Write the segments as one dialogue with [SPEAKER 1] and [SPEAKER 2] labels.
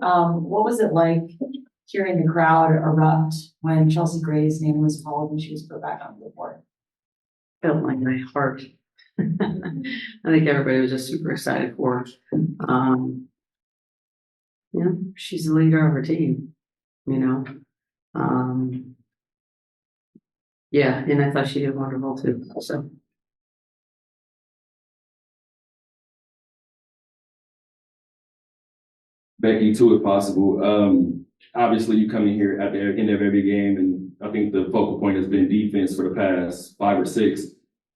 [SPEAKER 1] What was it like hearing the crowd erupt when Chelsea Gray's name was called and she was put back on the board?
[SPEAKER 2] Felt like my heart. I think everybody was just super excited for her. She's the leader of her team, yeah, and I thought she did wonderful too. So
[SPEAKER 3] Becky, too, if possible. Obviously, you come in here at the end of every game, and I think the focal point has been defense for the past 5 or 6.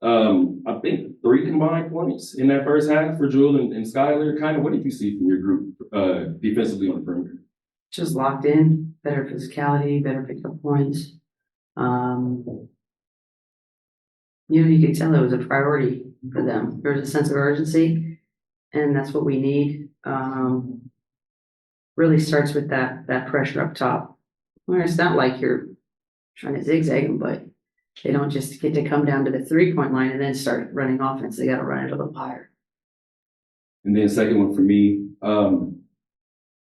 [SPEAKER 3] I think 3 combined points in that first half for Jewel and Skylar. Kind of, what did you see from your group defensively on the perimeter?
[SPEAKER 2] just locked in, better physicality, better pickup points. You could tell it was a priority for them. There was a sense of urgency, and that's what we need. Really starts with that pressure up top. Where it's not like you're trying to zigzag them, but they don't just get to come down to the 3-point line and then start running offense. They got to run it a little higher.
[SPEAKER 3] And then second one for me,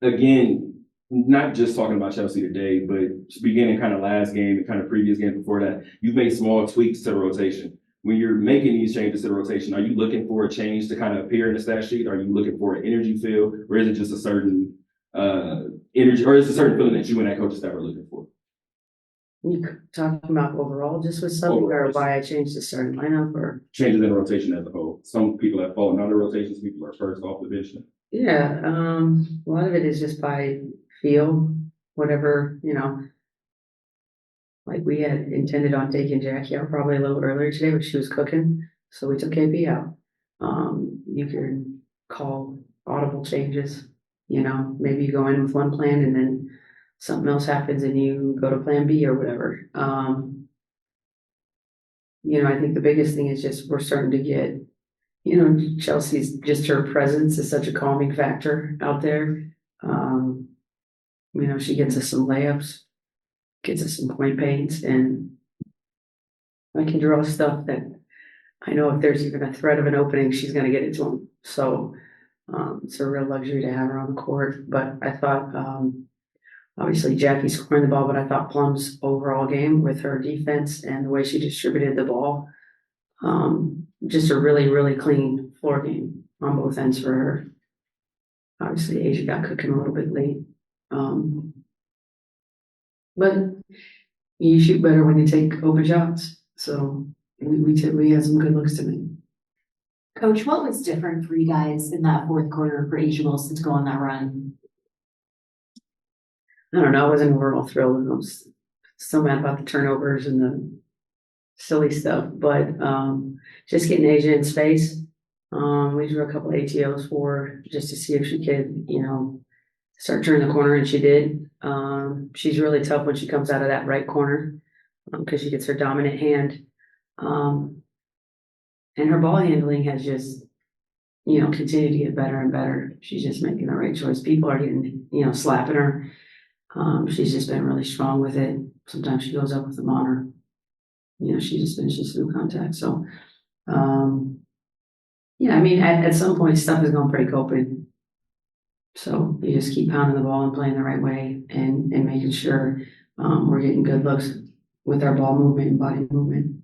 [SPEAKER 3] again, not just talking about Chelsea today, but beginning kind of last game and kind of previous game before that, you've made small tweaks to the rotation. When you're making these changes to the rotation, are you looking for a change to kind of appear in the stat sheet? Are you looking for an energy feel, or is it just a certain energy, or is it a certain feeling that you and that coaching staff are looking for?
[SPEAKER 2] You talking about overall, just with something, or why I changed the starting lineup, or
[SPEAKER 3] changes in the rotation as a whole? Some people have fallen out of rotations. People are first off the bench.
[SPEAKER 2] Yeah, a lot of it is just by feel, whatever, like we had intended on taking Jackie out probably a little earlier today, but she was cooking, so we took KB out. You can call audible changes, maybe you go in with one plan and then something else happens and you go to plan B or whatever. I think the biggest thing is just we're starting to get, Chelsea's, just her presence is such a calming factor out there. She gets us some layups, gets us some point paints, and I can draw stuff that I know if there's even a threat of an opening, she's going to get it to them. So it's a real luxury to have her on the court. But I thought, obviously, Jackie's scoring the ball, but I thought Plum's overall game with her defense and the way she distributed the ball, just a really, really clean floor game on both ends for her. Obviously, Asia got cooking a little bit late. But you shoot better when you take open shots. So we had some good looks to make.
[SPEAKER 1] Coach, what was different for you guys in that fourth quarter for Asia Wilson to go on that run?
[SPEAKER 2] I don't know. I wasn't overall thrilled. I was so mad about the turnovers and the silly stuff, but just getting Asia in space. We drew a couple ATOs for her just to see if she could, start turning the corner, and she did. She's really tough when she comes out of that right corner because she gets her dominant hand. And her ball handling has just, continued to get better and better. She's just making the right choice. People are getting, slapping her. She's just been really strong with it. Sometimes she goes up with them on her. She just finishes through contact. So, at some point, stuff is going to break open. So you just keep pounding the ball and playing the right way and making sure we're getting good looks with our ball movement and body movement.